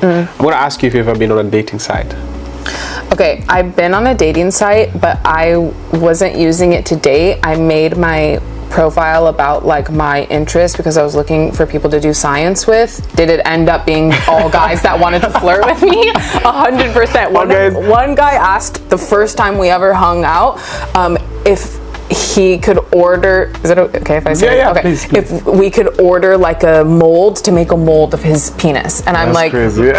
I'm going to ask you if you've ever been on a dating site. Okay, I've been on a dating site, but I wasn't using it to date. I made my profile about like my interest because I was looking for people to do science with. Did it end up being all guys that wanted to flirt with me? 100%. One guy asked the first time we ever hung out if he could order, is it okay if I say yeah, okay, please. If we could order like a mold to make a mold of his penis, and I'm like, crazy.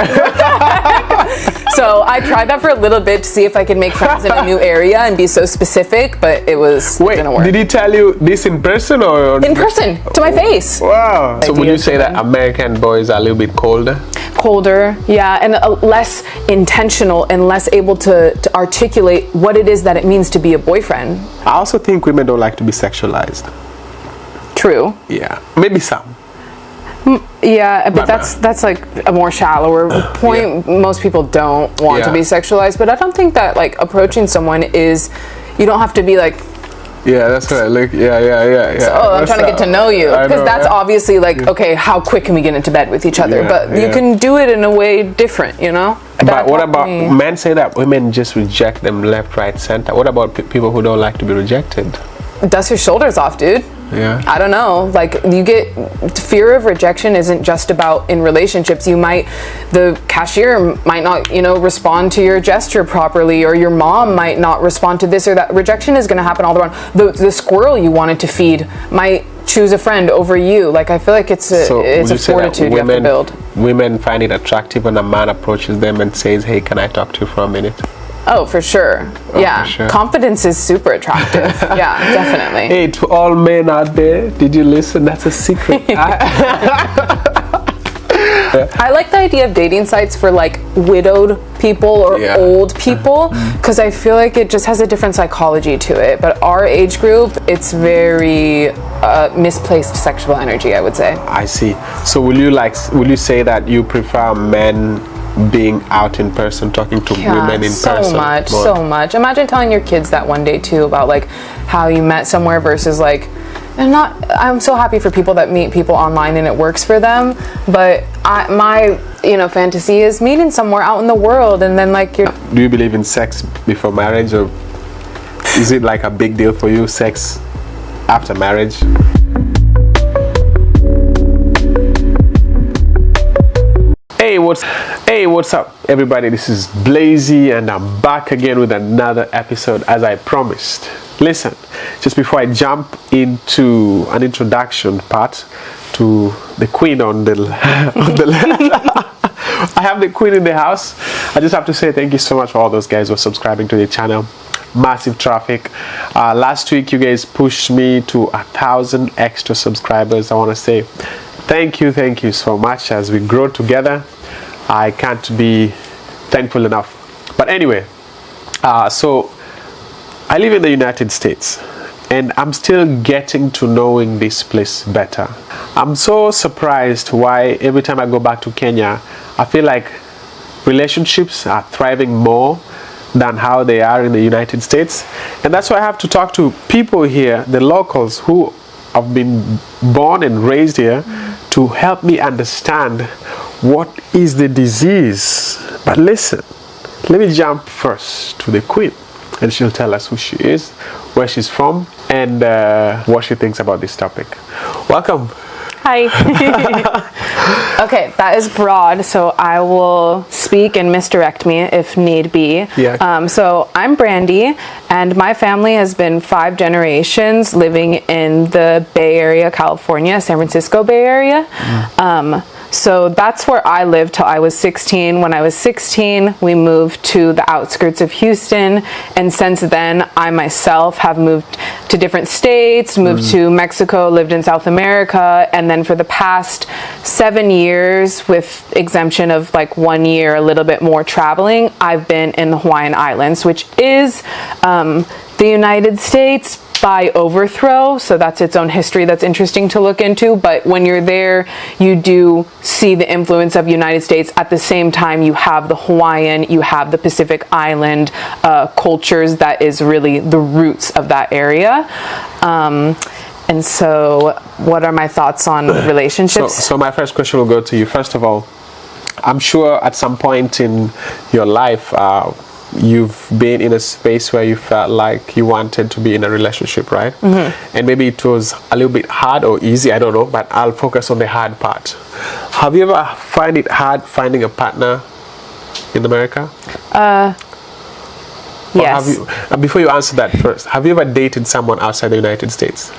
So I tried that for a little bit to see if I could make friends in a new area and be so specific, but it didn't work. Did he tell you this in person or in person to my face? Wow. So would you say that American boys are a little bit colder? Colder, yeah, and less intentional and less able to articulate what it is that it means to be a boyfriend. I also think women don't like to be sexualized. True. Yeah, maybe some. Yeah, but that's like a more shallower point. Yeah. Most people don't want to be sexualized, but I don't think that like approaching someone is, you don't have to be like, yeah, that's right. Like, yeah. So, I'm trying to get to know you, because that's obviously like, okay, how quick can we get into bed with each other? But you can do it in a way different, you know. But what about men say that women just reject them left, right, center? What about people who don't like to be rejected? Dust your shoulders off, dude. Yeah. I don't know. Like, you get fear of rejection isn't just about in relationships. The cashier might not, respond to your gesture properly, or your mom might not respond to this or that. Rejection is going to happen all around. The squirrel you wanted to feed might choose a friend over you. Like, I feel like it's a fortitude you have to build. Women find it attractive when a man approaches them and says, "Hey, can I talk to you for a minute?" Oh, for sure. For sure. Confidence is super attractive. Yeah, definitely. Hey, to all men out there, did you listen? That's a secret. I like the idea of dating sites for like widowed people or old people, because I feel like it just has a different psychology to it. But our age group, it's very misplaced sexual energy, I would say. I see. So will you say that you prefer men being out in person, talking to women in person? So much. Imagine telling your kids that one day too, about like how you met somewhere versus like, I'm so happy for people that meet people online and it works for them, but my fantasy is meeting somewhere out in the world, and then like you're. Do you believe in sex before marriage, or is it like a big deal for you, sex after marriage? Hey, what's up everybody? This is Blazy, and I'm back again with another episode as I promised. Listen, just before I jump into an introduction part to the queen on the I have the queen in the house. I just have to say thank you so much for all those guys who are subscribing to the channel. Massive traffic. Last week you guys pushed me to 1,000 extra subscribers. I want to say thank you so much. As we grow together, I can't be thankful enough. But anyway, so I live in the United States, and I'm still getting to knowing this place better. I'm so surprised why every time I go back to Kenya, I feel like relationships are thriving more than how they are in the United States. And that's why I have to talk to people here, the locals who have been born and raised here, to help me understand what is the disease. But listen, let me jump first to the queen, and she'll tell us who she is, where she's from, and what she thinks about this topic. Welcome. Hi. Okay, that is broad, so I will speak and misdirect me if need be. Yeah. So I'm Brandy, and my family has been 5 generations living in the Bay Area, California, San Francisco Bay Area. So that's where I lived till I was 16. When I was 16, we moved to the outskirts of Houston, and since then, I myself have moved to different states, moved to Mexico, lived in South America, and then for the past 7 years, with exemption of like 1 year, a little bit more traveling, I've been in the Hawaiian Islands, which is the United States by overthrow, so that's its own history that's interesting to look into. But when you're there, you do see the influence of United States. At the same time, you have the Hawaiian, you have the Pacific Island cultures that is really the roots of that area. And so what are my thoughts on relationships? So my first question will go to you. First of all, I'm sure at some point in your life, you've been in a space where you felt like you wanted to be in a relationship, right? And maybe it was a little bit hard or easy, I don't know, but I'll focus on the hard part. Have you ever find it hard finding a partner in America? Yes. Before you answer that first, have you ever dated someone outside the United States?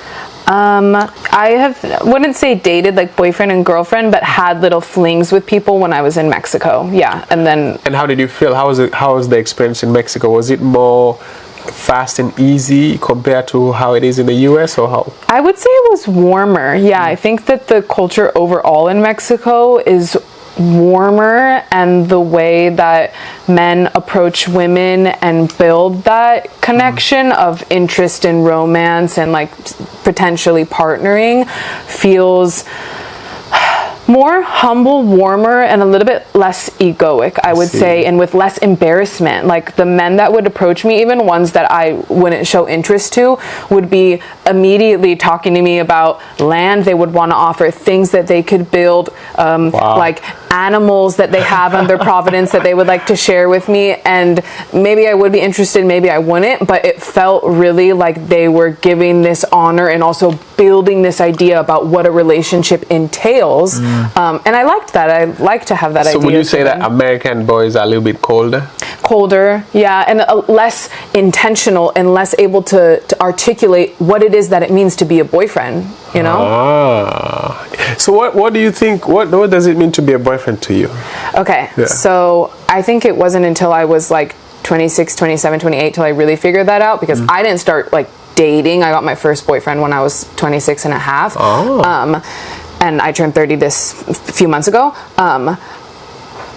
Wouldn't say dated like boyfriend and girlfriend, but had little flings with people when I was in Mexico. Yeah, and how did you feel? How was the experience in Mexico? Was it more fast and easy compared to how it is in the US, or how? I would say it was warmer. Yeah, I think that the culture overall in Mexico is warmer, and the way that men approach women and build that connection of interest and romance and like potentially partnering feels more humble, warmer, and a little bit less egoic, I would say, and with less embarrassment. Like the men that would approach me, even ones that I wouldn't show interest to, would be immediately talking to me about land they would want to offer, things that they could build, like animals that they have under Providence that they would like to share with me. And maybe I would be interested, maybe I wouldn't, but it felt really like they were giving this honor and also building this idea about what a relationship entails. And I liked that. I like to have that idea. So would you say that American boys are a little bit colder? Colder, yeah, and less intentional and less able to articulate what it is that it means to be a boyfriend, you know? So what do you think, what does it mean to be a boyfriend to you? Okay, so I think it wasn't until I was like 26, 27, 28 till I really figured that out, because I didn't start like dating. I got my first boyfriend when I was 26 and a half. And I turned 30 this few months ago.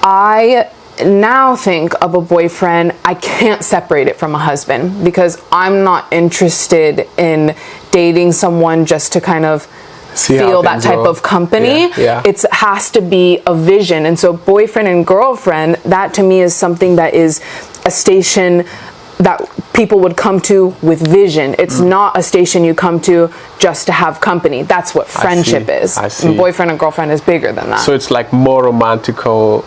I now think of a boyfriend, I can't separate it from a husband, because I'm not interested in dating someone just to kind of feel that type of company. It has to be a vision. And so boyfriend and girlfriend, that to me is something that is a station that people would come to with vision. It's not a station you come to just to have company. That's what friendship is. I see. And boyfriend and girlfriend is bigger than that. So it's like more romantical,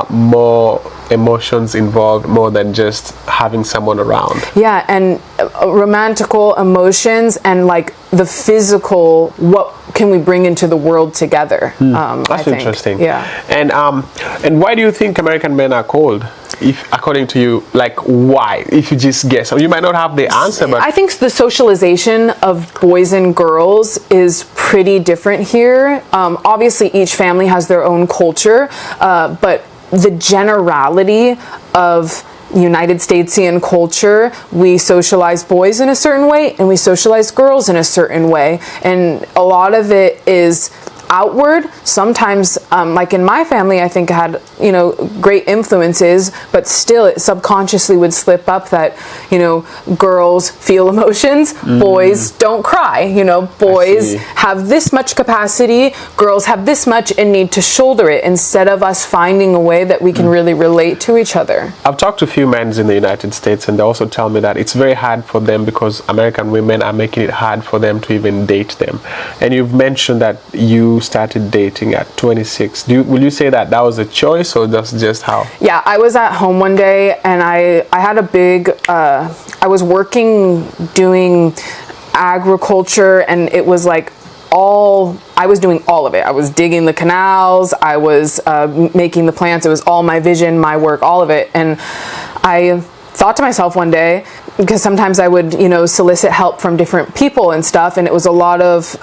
more emotions involved, more than just having someone around. Yeah, and romantical emotions and like the physical, what can we bring into the world together? That's interesting. Yeah. And why do you think American men are cold? If, according to you, like why? If you just guess, you might not have the answer, but I think the socialization of boys and girls is pretty different here. Obviously, each family has their own culture, but the generality of United Statesian culture, we socialize boys in a certain way and we socialize girls in a certain way, and a lot of it is outward. Sometimes like in my family, I think had great influences, but still it subconsciously would slip up that girls feel emotions, boys don't cry, boys have this much capacity, girls have this much and need to shoulder it, instead of us finding a way that we can really relate to each other. I've talked to a few men in the United States, and they also tell me that it's very hard for them because American women are making it hard for them to even date them. And you've mentioned that you started dating at 26. Will you say that was a choice, or that's just how? Yeah, I was at home one day and I had a big I was working doing agriculture, and it was like I was doing all of it. I was digging the canals, I was making the plants, it was all my vision, my work, all of it. And I thought to myself one day, because sometimes I would, solicit help from different people and stuff, and it was a lot of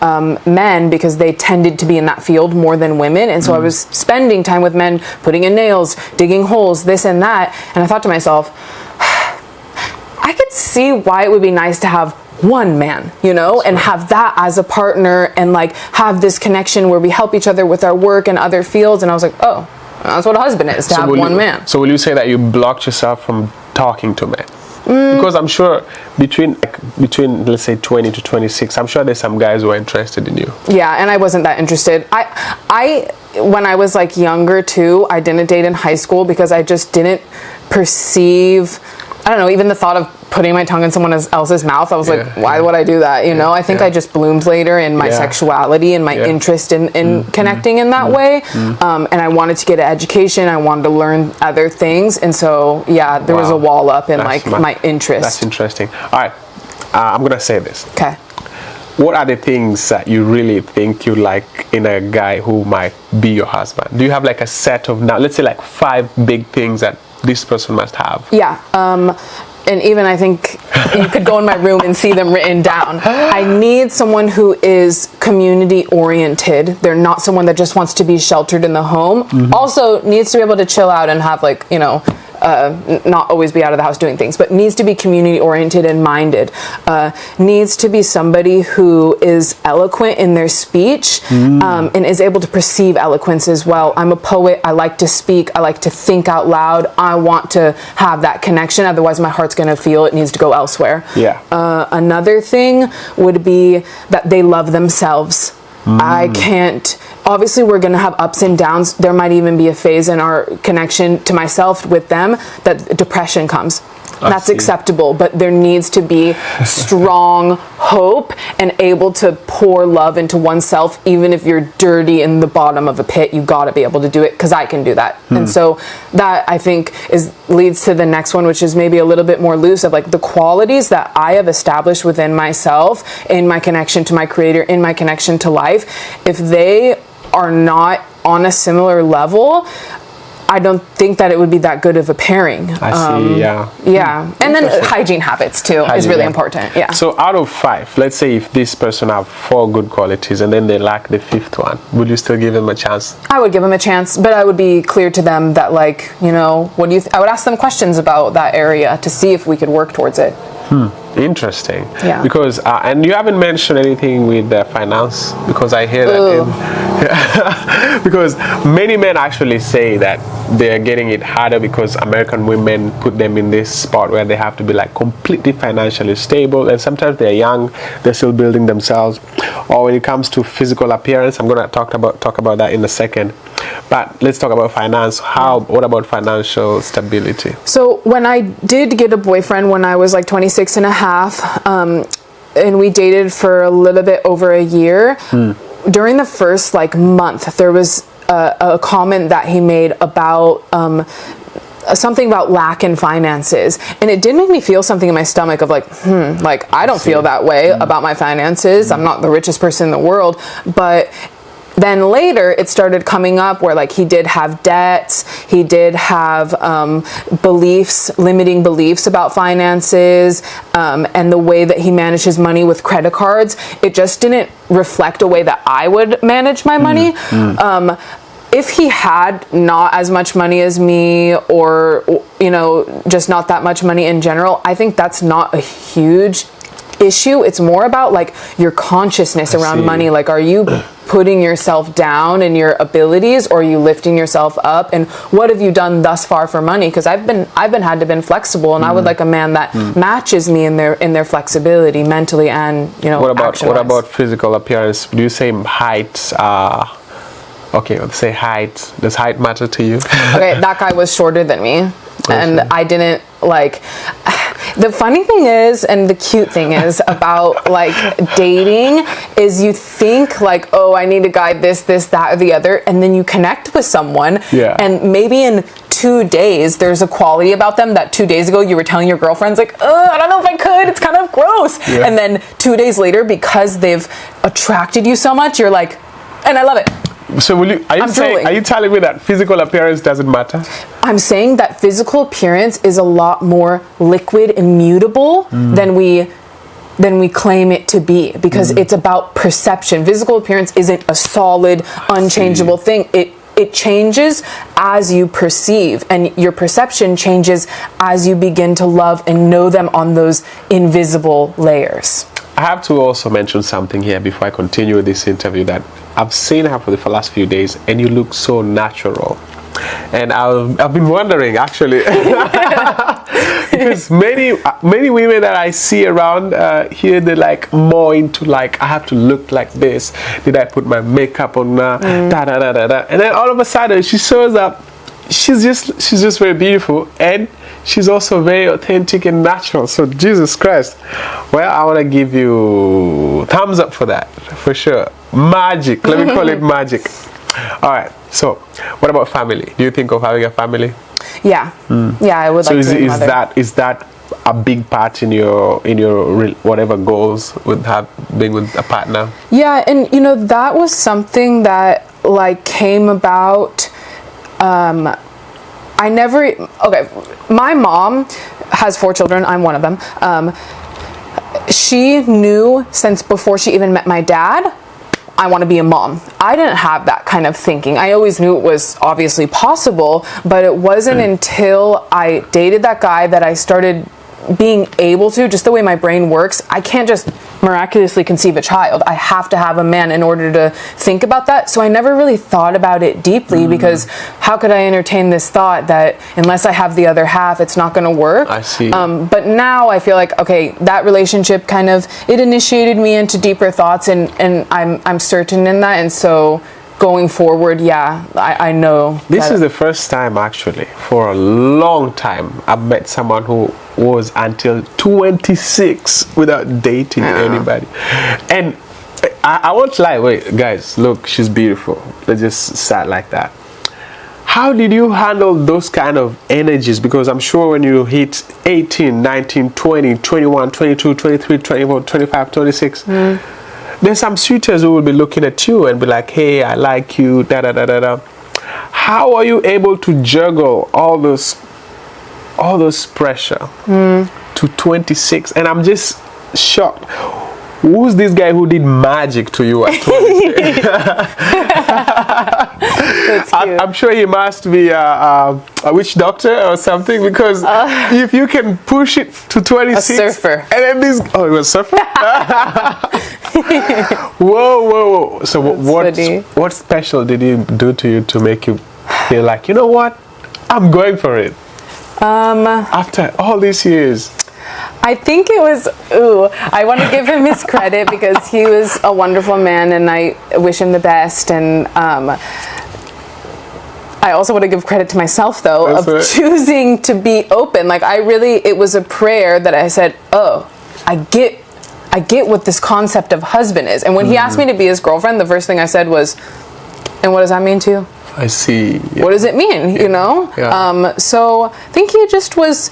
men, because they tended to be in that field more than women, and so I was spending time with men, putting in nails, digging holes, this and that, and I thought to myself, I could see why it would be nice to have one man, and have that as a partner, and like have this connection where we help each other with our work and other fields. And I was like, oh, that's what a husband is, to have one man. So will you say that you blocked yourself from talking to men? Because I'm sure between let's say 20 to 26, I'm sure there's some guys who are interested in you. Yeah, and I wasn't that interested. I when I was like younger too, I didn't date in high school because I just didn't perceive I don't know, even the thought of putting my tongue in someone else's mouth, I was like, why would I do that? You know, I think I just bloomed later in my sexuality and my interest in connecting in that way. And I wanted to get an education. I wanted to learn other things. And so, there was a wall up in my interest. That's interesting. All right. I'm going to say this. Okay. What are the things that you really think you like in a guy who might be your husband? Do you have like a set of, now let's say like 5 big things that this person must have? Yeah. And even I think you could go in my room and see them written down. I need someone who is community oriented. They're not someone that just wants to be sheltered in the home. Also needs to be able to chill out and have like, you know, not always be out of the house doing things, but needs to be community oriented and minded. Needs to be somebody who is eloquent in their speech and is able to perceive eloquence as well. I'm a poet. I like to speak. I like to think out loud. I want to have that connection. Otherwise, my heart's going to feel it needs to go elsewhere. Yeah. Another thing would be that they love themselves. I can't, obviously we're going to have ups and downs. There might even be a phase in our connection to myself with them that depression comes. That's acceptable, but there needs to be strong hope and able to pour love into oneself. Even if you're dirty in the bottom of a pit, you got to be able to do it, because I can do that. And so that, I think, leads to the next one, which is maybe a little bit more loose, of like the qualities that I have established within myself in my connection to my creator, in my connection to life. If they are not on a similar level, I don't think that it would be that good of a pairing. I see, Yeah. And then hygiene habits too is really important. Yeah. So out of 5, let's say if this person have 4 good qualities and then they lack the 5th one, would you still give them a chance? I would give them a chance, but I would be clear to them that, like, you know, what do you I would ask them questions about that area to see if we could work towards it. Interesting. Yeah. Because and you haven't mentioned anything with finance, because I hear that because many men actually say that they're getting it harder because American women put them in this spot where they have to be like completely financially stable, and sometimes they're young, they're still building themselves. Or when it comes to physical appearance, I'm going to talk about that in a second. But let's talk about finance. What about financial stability? So when I did get a boyfriend when I was like 26 and a half, and we dated for a little bit over a year, during the first like month, there was a comment that he made about something about lack in finances, and it did make me feel something in my stomach of like, like I don't feel that way about my finances. I'm not the richest person in the world. But then later it started coming up where like he did have debts, he did have limiting beliefs about finances, and the way that he managed his money with credit cards, it just didn't reflect a way that I would manage my money. If he had not as much money as me, or, you know, just not that much money in general, I think that's not a huge issue. It's more about like your consciousness around money. Like, are you putting yourself down in your abilities, or are you lifting yourself up? And what have you done thus far for money? Because I've been flexible, and I would like a man that matches me in their flexibility mentally and, you know, what about physical appearance? Do you say height? Okay, let's say height. Does height matter to you? Okay, that guy was shorter than me, and I didn't like. The funny thing is, and the cute thing is about like dating, is you think like, oh, I need a guy this, that, or the other, and then you connect with someone, and maybe in 2 days there's a quality about them that 2 days ago you were telling your girlfriends like, oh, I don't know if I could, it's kind of gross, and then 2 days later, because they've attracted you so much, you're like, and I love it. So are you telling me that physical appearance doesn't matter? I'm saying that physical appearance is a lot more liquid and mutable than we claim it to be, because it's about perception. Physical appearance isn't a solid, unchangeable thing. It changes as you perceive, and your perception changes as you begin to love and know them on those invisible layers. I have to also mention something here before I continue with this interview, that I've seen her for the last few days, and you look so natural. And I've been wondering, actually, because many women that I see around here, they're like more into like, I have to look like this. Did I put my makeup on? And then all of a sudden she shows up. She's just very beautiful, and she's also very authentic and natural. So Jesus Christ. Well, I want to give you thumbs up for that, for sure. Magic. Let me call it magic. All right. So, what about family? Do you think of having a family? Yeah. Yeah, I would like to be a mother. Is that a big part in your whatever goals with being with a partner? Yeah, and you know, that was something that like came about. My mom has 4 children. I'm one of them. She knew since before she even met my dad, I want to be a mom. I didn't have that kind of thinking. I always knew it was obviously possible, but it wasn't until I dated that guy that I started being able to, just the way my brain works, I can't just miraculously conceive a child. I have to have a man in order to think about that. So I never really thought about it deeply because how could I entertain this thought that unless I have the other half, it's not going to work? I see. But now I feel like, okay, that relationship kind of, it initiated me into deeper thoughts and I'm certain in that. And so going forward, yeah, I know. This is the first time actually for a long time I've met someone who was until 26 without dating anybody. And I won't lie, wait guys, look, she's beautiful. Let's just start like that. How did you handle those kind of energies? Because I'm sure when you hit 18, 19, 20, 21, 22, 23, 24, 25, 26, there's some suitors who will be looking at you and be like, hey, I like you, da da da da da. How are you able to juggle all those pressure to 26? And I'm just shocked. Who's this guy who did magic to you at 26? That's cute. I'm sure he must be a witch doctor or something, because if you can push it to 26, a surfer. And then he was a surfer. Whoa! So what special did he do to you to make you feel like, you know what, I'm going for it? After all these years. I think it was, I want to give him his credit because he was a wonderful man and I wish him the best. And I also want to give credit to myself though, choosing to be open. Like it was a prayer that I said, I get what this concept of husband is. And when he asked me to be his girlfriend, the first thing I said was, and what does that mean to you? I see. Yeah. What does it mean? You know? Yeah. So I think he just was,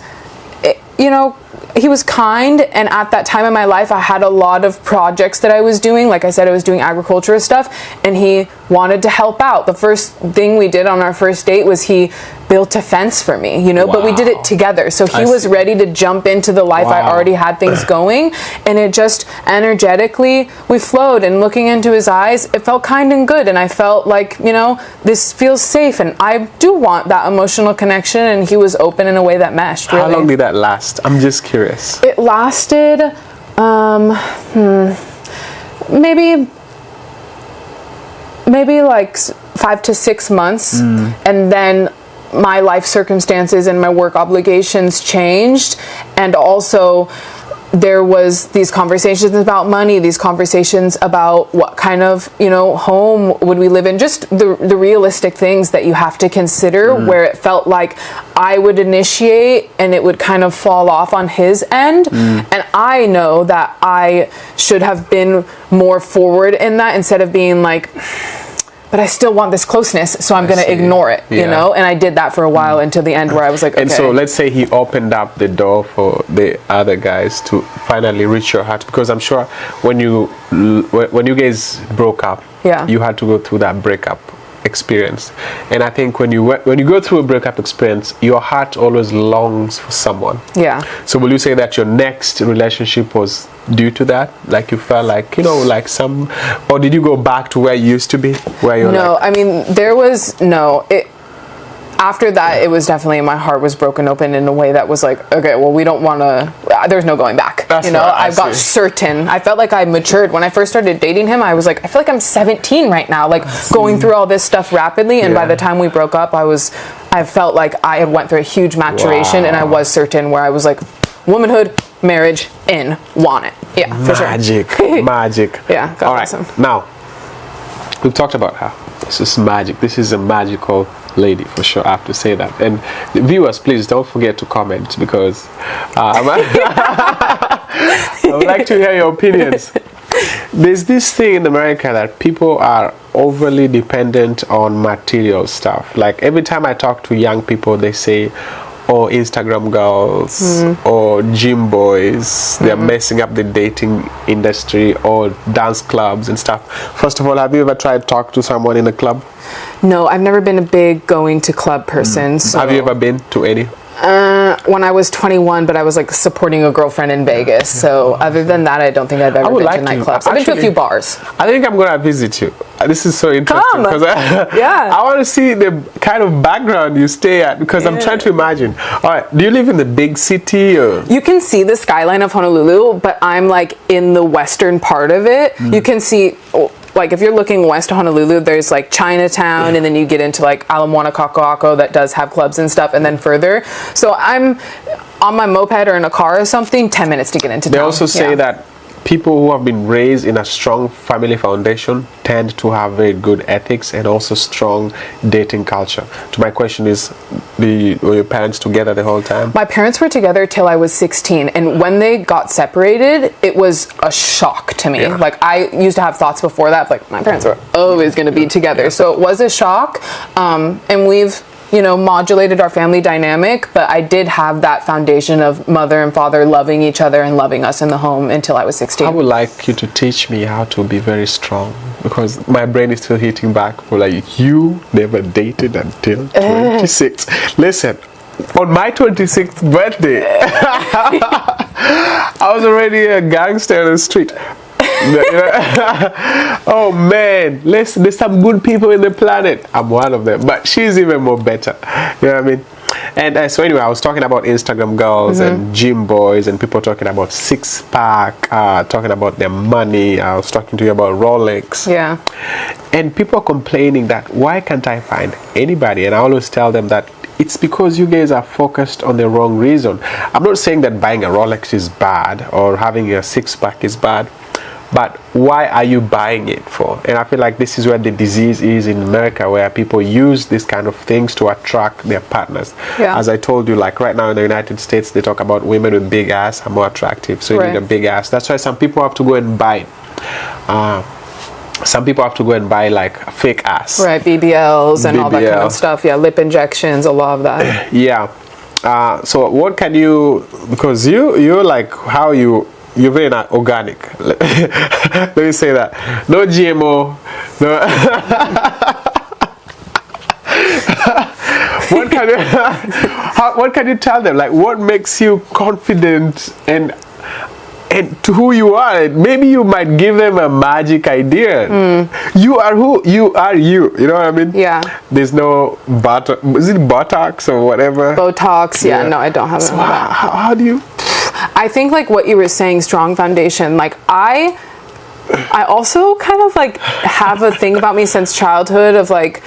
you know, he was kind, and at that time in my life I had a lot of projects that I was doing. Like I said, I was doing agriculture stuff, and he wanted to help out. The first thing we did on our first date was he built a fence for me, you know, but we did it together. So he was ready to jump into the life I already had things going, and it just energetically, we flowed, and looking into his eyes, it felt kind and good, and I felt like, you know, this feels safe, and I do want that emotional connection, and he was open in a way that meshed, really. How long did that last? I'm just curious. It lasted maybe like 5 to 6 months, and then my life circumstances and my work obligations changed, and also there was these conversations about money, these conversations about what kind of, you know, home would we live in, just the realistic things that you have to consider, where it felt like I would initiate and it would kind of fall off on his end. And I know that I should have been more forward in that, instead of being like, but I still want this closeness, so I'm going to ignore it, you know? And I did that for a while until the end, where I was like, okay. And so let's say he opened up the door for the other guys to finally reach your heart, because I'm sure when you guys broke up, you had to go through that breakup experience. And I think when you go through a breakup experience, your heart always longs for someone. Yeah. So will you say that your next relationship was due to that? Like you felt like, you know, like some, or did you go back to where you used to be? Where you're No, I mean, there was after that, it was definitely, my heart was broken open in a way that was like, okay, well, we don't want to, there's no going back. That's you know, right, I got certain. I felt like I matured. When I first started dating him, I was like, I feel like I'm 17 right now, like going through all this stuff rapidly. And by the time we broke up, I felt like I had went through a huge maturation, and I was certain, where I was like, womanhood, marriage, want it. Yeah, for sure. Magic. Yeah, God all right. bless him. Now, we've talked about how this is magic. This is a magical lady for sure. I have to say that. And the viewers, please don't forget to comment, because I would like to hear your opinions. There's this thing in America that people are overly dependent on material stuff. Like every time I talk to young people, they say, or Instagram girls, or gym boys, they're messing up the dating industry, or dance clubs and stuff. First of all, have you ever tried to talk to someone in a club? No, I've never been a big going to club person. So. Have you ever been to any? When I was 21, but I was like supporting a girlfriend in Vegas. So other than that, I don't think I've ever been to nightclubs. I've been to a few bars. I think I'm gonna visit you. This is so interesting because I want to see the kind of background you stay at, because I'm trying to imagine. All right, do you live in the big city? Or? You can see the skyline of Honolulu, but I'm like in the western part of it. You can see. Like if you're looking west of Honolulu, there's like Chinatown, and then you get into like Ala Moana Kaka'ako that does have clubs and stuff, and then further. So I'm on my moped or in a car or something, 10 minutes to get into town. They also say that people who have been raised in a strong family foundation tend to have very good ethics and also strong dating culture. So my question is, were your parents together the whole time? My parents were together till I was 16, and when they got separated, it was a shock to me. Like I used to have thoughts before that, like my parents were always going to be together. So it was a shock, and we've modulated our family dynamic, but I did have that foundation of mother and father loving each other and loving us in the home until I was 16. I would like you to teach me how to be very strong, because my brain is still hitting back for like, you never dated until 26. Listen, on my 26th birthday, I was already a gangster on the street. Oh man, listen, there's some good people in the planet. I'm one of them, but she's even more better. You know what I mean? And so anyway, I was talking about Instagram girls and gym boys, and people talking about six-pack, talking about their money. I was talking to you about Rolex. Yeah. And people are complaining that, why can't I find anybody? And I always tell them that it's because you guys are focused on the wrong reason. I'm not saying that buying a Rolex is bad or having a six-pack is bad, but why are you buying it for? And I feel like this is where the disease is in America, where people use these kind of things to attract their partners. Yeah. As I told you, like right now in the United States, they talk about women with big ass are more attractive. So you need a big ass. That's why some people have to go and buy it. Some people have to go and buy like a fake ass. Right, BBLs and all that kind of stuff. Yeah, lip injections, a lot of that. Yeah. So what can you, because you're like how you're very organic. Let me say that. No GMO. No. What can you tell them? Like, what makes you confident and to who you are? Maybe you might give them a magic idea. You are who you are. You know what I mean? Yeah. There's no is it Botox or whatever? Botox. Yeah. No, I don't have so that. How do you? I think like what you were saying, strong foundation. Like I also kind of like have a thing about me since childhood of like,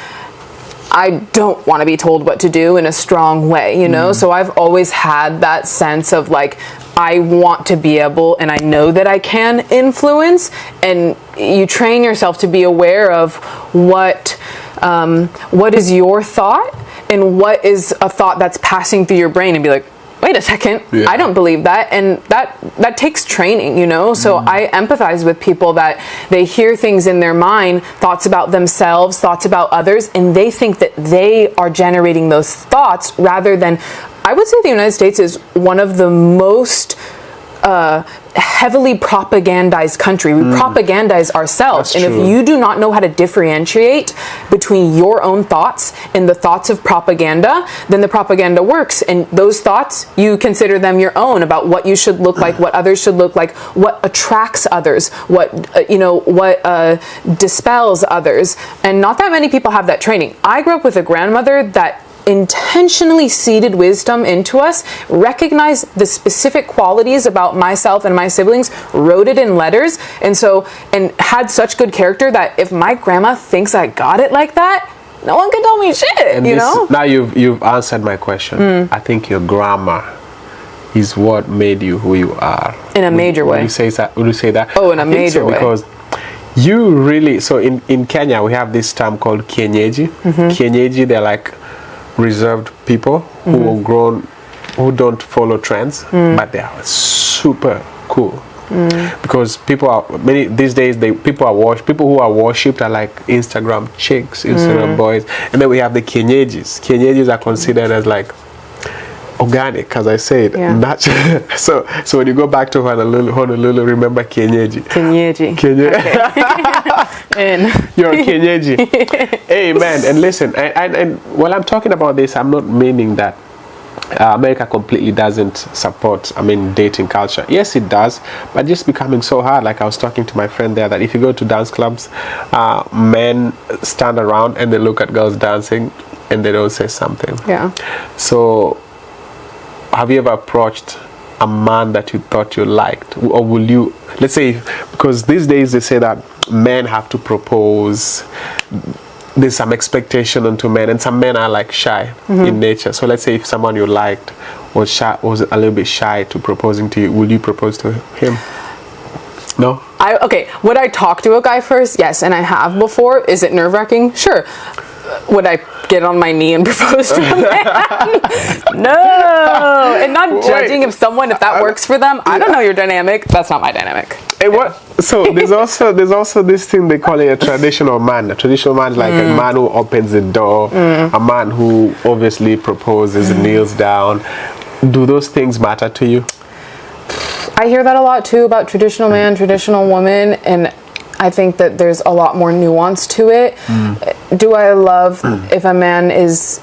I don't want to be told what to do in a strong way, you know? So I've always had that sense of like, I want to be able, and I know that I can influence, and you train yourself to be aware of what is your thought and what is a thought that's passing through your brain, and be like, wait a second, I don't believe that. And that takes training, you know? So I empathize with people that they hear things in their mind, thoughts about themselves, thoughts about others, and they think that they are generating those thoughts rather than, I would say the United States is one of the most heavily propagandized country. We propagandize ourselves. That's true. If you do not know how to differentiate between your own thoughts and the thoughts of propaganda, then the propaganda works. And those thoughts, you consider them your own about what you should look like, what others should look like, what attracts others, what dispels others. And not that many people have that training. I grew up with a grandmother that intentionally seeded wisdom into us, recognized the specific qualities about myself and my siblings, wrote it in letters, and had such good character that if my grandma thinks I got it like that, no one can tell me shit, and you know? Now you've answered my question. I think your grammar is what made you who you are. In a major way. Would you say that? Oh, in a major way. Because You really, so in Kenya we have this term called kienyeji. Kienyeji, they're like reserved people who are grown, who don't follow trends, but they are super cool. Because people are these days, people who are worshipped are like Instagram chicks, Instagram boys, and then we have the kienyeji. Kienyeji are considered as like organic, as I said, natural. So when you go back to Honolulu, remember kienyeji. Kienyeji. Okay. You're a kienyeji. Hey man, and listen, and while I'm talking about this, I'm not meaning that America completely doesn't support, dating culture. Yes, it does, but just becoming so hard. Like I was talking to my friend there, that if you go to dance clubs, men stand around and they look at girls dancing and they don't say something. Yeah. So have you ever approached a man that you thought you liked, or will you, let's say, because these days they say that men have to propose, there's some expectation onto men, and some men are like shy in nature. So let's say if someone you liked was shy, was a little bit shy to proposing to you, will you propose to him? No? Would I talk to a guy first? Yes, and I have before. Is it nerve-wracking? Sure. Would I get on my knee and propose to a man? No. And not judging if that works for them. I don't know your dynamic. That's not my dynamic. Hey, what? So there's also this thing they call it a traditional man. A traditional man is like a man who opens the door, a man who obviously proposes and kneels down. Do those things matter to you? I hear that a lot too, about traditional man, traditional woman, and I think that there's a lot more nuance to it. Do I love if a man is,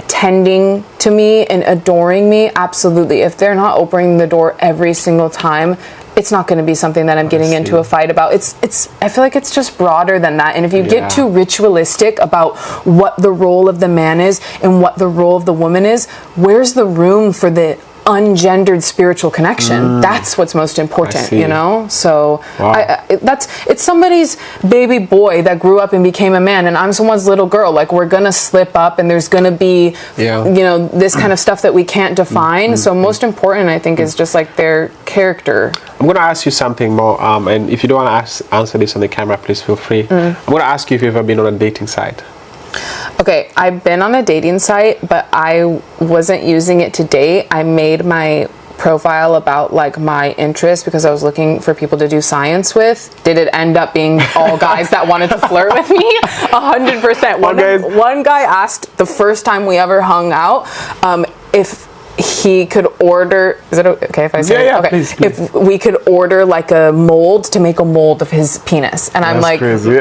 tending to me and adoring me? Absolutely. If they're not opening the door every single time, it's not going to be something that I'm getting into a fight about. I feel like it's just broader than that. And if you get too ritualistic about what the role of the man is and what the role of the woman is, where's the room for the ungendered spiritual connection? That's what's most important, so it's somebody's baby boy that grew up and became a man, and I'm someone's little girl. Like, we're gonna slip up, and there's gonna be this kind of stuff that we can't define. So most important, I think, is just like their character. I'm gonna ask you something more, and if you don't want to answer this on the camera, please feel free. I'm gonna ask you if you've ever been on a dating site. Okay, I've been on a dating site, but I wasn't using it to date. I made my profile about like my interest because I was looking for people to do science with. Did it end up being all guys that wanted to flirt with me? 100%. One guy asked the first time we ever hung out if he could order, is it okay if I say it? Okay. Please. If we could order like a mold to make a mold of his penis. And I'm like, crazy.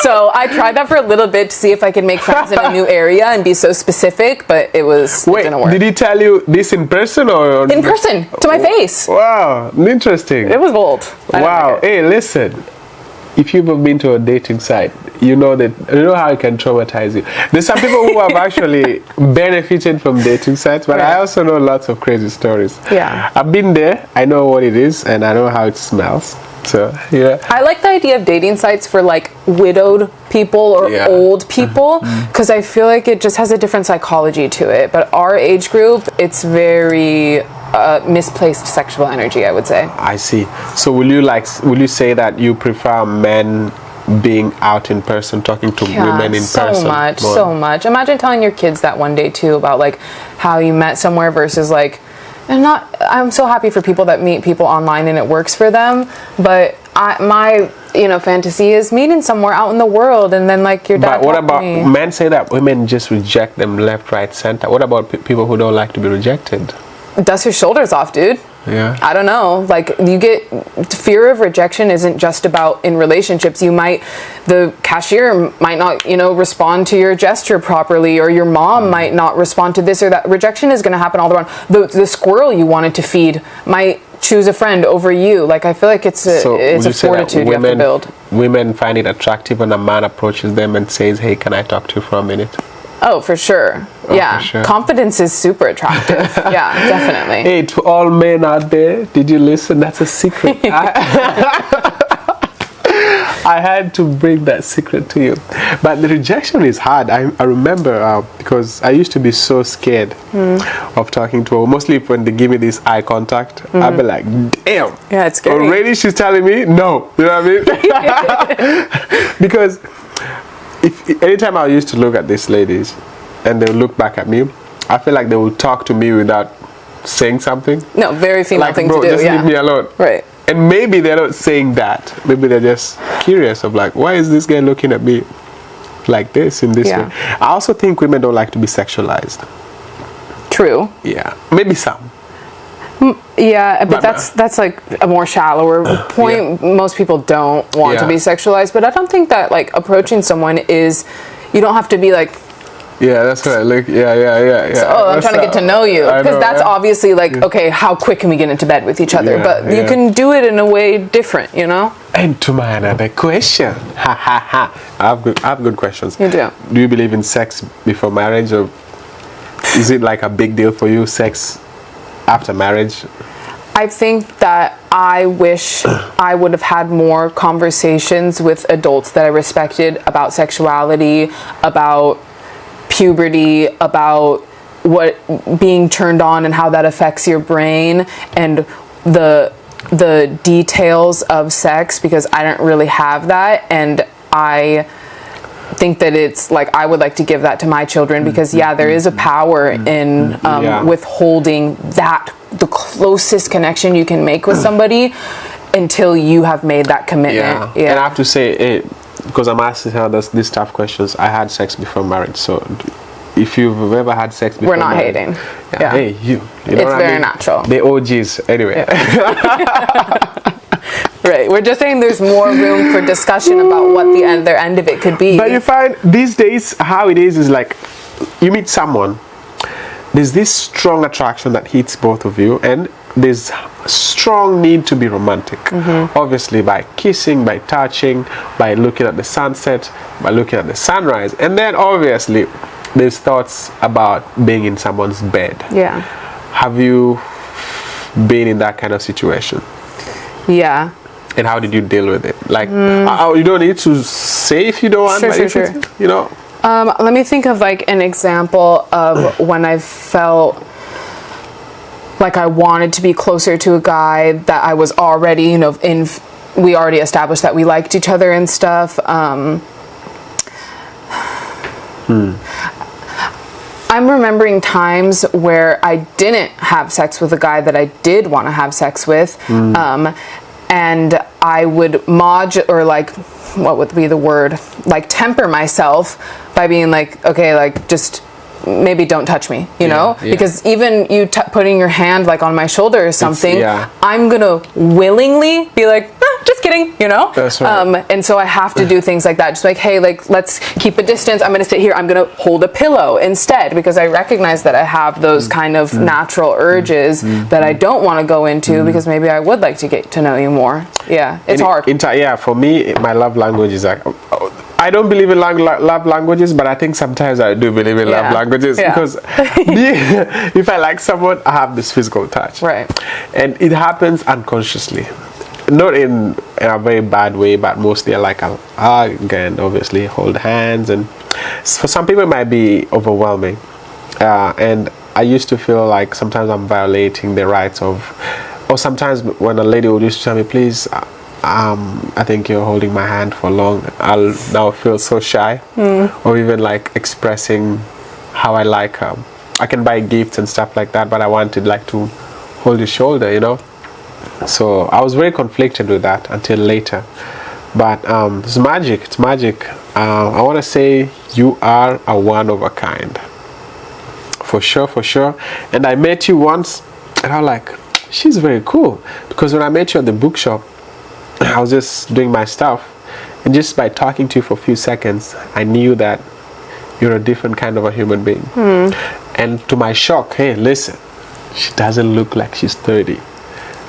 So I tried that for a little bit to see if I could make friends in a new area and be so specific, but it didn't work. Did he tell you this in person or? In person, to my face. Wow, interesting. It was bold. Wow. Hey, listen. If you've ever been to a dating site, you know how it can traumatize you. There's some people who have actually benefited from dating sites, but I also know lots of crazy stories. Yeah. I've been there, I know what it is, and I know how it smells. So, yeah. I like the idea of dating sites for like widowed people or old people, because I feel like it just has a different psychology to it. But our age group, it's very misplaced sexual energy, I would say. I see. So will you say that you prefer men being out in person, talking to women in person? So much. Imagine telling your kids that one day too, about like how you met somewhere versus like, I'm so happy for people that meet people online and it works for them, but my fantasy is meeting somewhere out in the world, and then like your dad. But what about men say that women just reject them left, right, center? What about people who don't like to be rejected? Dust your shoulders off, dude. Yeah. I don't know. Like, you get fear of rejection isn't just about in relationships. The cashier might not, respond to your gesture properly, or your mom might not respond to this or that. Rejection is going to happen all around. The squirrel you wanted to feed might choose a friend over you. Like, I feel like it's a fortitude you have to build. Women find it attractive when a man approaches them and says, "Hey, can I talk to you for a minute?" Oh, for sure. For sure. Confidence is super attractive. Yeah, definitely. Hey, to all men out there, did you listen? That's a secret. I had to bring that secret to you. But the rejection is hard. I remember because I used to be so scared of talking to her. Mostly when they give me this eye contact, I'd be like, damn. Yeah, it's scary. Already she's telling me no. You know what I mean? Because anytime I used to look at these ladies and they would look back at me, I feel like they would talk to me without saying something. No, very female like, thing bro, to do. Just leave me alone. Right. And maybe they're not saying that. Maybe they're just curious of like, why is this guy looking at me like this in this way? I also think women don't like to be sexualized. True. Yeah, maybe some. Yeah, but that's like a more shallower point. Most people don't want to be sexualized, but I don't think that like approaching someone is, you don't have to be like, yeah, that's right. Like, yeah. So, I'm trying to get to know you, because that's obviously like, okay, how quick can we get into bed with each other? But you can do it in a way different, you know. And to my another question, I have good questions. You do. Do you believe in sex before marriage, or is it like a big deal for you, sex after marriage? I think that I wish I would have had more conversations with adults that I respected about sexuality, about puberty, about what being turned on and how that affects your brain, and the details of sex, because I don't really have that. And I think that it's like, I would like to give that to my children, because there is a power in withholding that, the closest connection you can make with somebody until you have made that commitment. And I have to say, because I'm asking her these tough questions, I had sex before marriage, so if you've ever had sex before we're not marriage, hating. Hey, you know it's very natural. The OGs, anyway. Right, we're just saying there's more room for discussion about what the other end of it could be. But you find these days how it is like, you meet someone, there's this strong attraction that hits both of you, and there's strong need to be romantic. Obviously by kissing, by touching, by looking at the sunset, by looking at the sunrise, and then obviously there's thoughts about being in someone's bed. Yeah. Have you been in that kind of situation? Yeah. And how did you deal with it? Like, you don't need to say if you don't want, Sure. You know. Let me think of like an example of when I felt like I wanted to be closer to a guy that I was already, you know, we already established that we liked each other and stuff. I'm remembering times where I didn't have sex with a guy that I did want to have sex with, and I would or like, what would be the word? Like temper myself by being like, okay, like just maybe don't touch me, you know? Because even you putting your hand like on my shoulder or something, I'm gonna willingly be like, just kidding, you know? That's right. And so I have to do things like that. Just like, hey, like, let's keep a distance. I'm gonna sit here. I'm gonna hold a pillow instead, because I recognize that I have those kind of natural urges that I don't want to go into, because maybe I would like to get to know you more. Yeah, it's hard. For me, my love language is like, I don't believe in love languages, but I think sometimes I do believe in love languages, because if I like someone, I have this physical touch. Right. And it happens unconsciously. Not in a very bad way, but mostly like a hug and obviously hold hands. And for some people, it might be overwhelming. And I used to feel like sometimes I'm violating the rights of, or sometimes when a lady would used to tell me, please, I think you're holding my hand for long, I'll now feel so shy, or even like expressing how I like her. I can buy gifts and stuff like that, but I wanted like to hold your shoulder, you know. So I was very conflicted with that until later. But it's magic. It's magic. I want to say you are a one of a kind, for sure. And I met you once, and I was like, she's very cool, because when I met you at the bookshop, I was just doing my stuff, and just by talking to you for a few seconds, I knew that you're a different kind of a human being. And to my shock, hey, listen, she doesn't look like she's 30.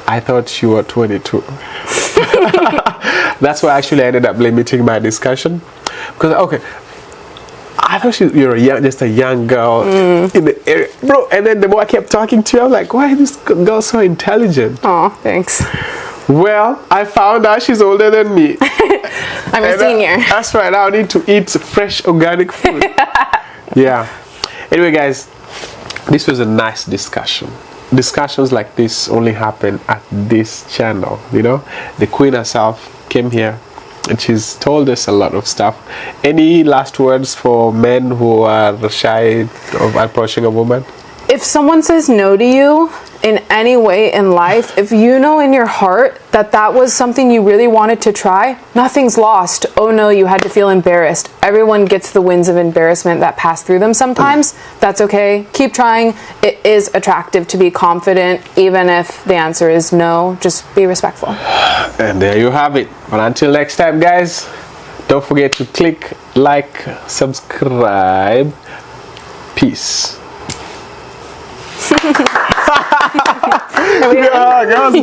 I thought you were 22. That's why actually I ended up limiting my discussion, because I thought you're just a young girl in the area, bro. And then the more I kept talking to you, I was like, why is this girl so intelligent? Oh, thanks. Well, I found out she's older than me. I'm a And senior. That's right. I need to eat fresh organic food. Yeah. Anyway, guys, this was a nice discussion. Discussions like this only happen at this channel. You know, the queen herself came here and she's told us a lot of stuff. Any last words for men who are shy of approaching a woman? If someone says no to you in any way in life, if you know in your heart that that was something you really wanted to try, nothing's lost. Oh no, you had to feel embarrassed. Everyone gets the winds of embarrassment that pass through them sometimes. That's okay. Keep trying. It is attractive to be confident, even if the answer is no. Just be respectful. And there you have it. But until next time, guys, don't forget to click like, subscribe. Peace. Are we Yeah, girls,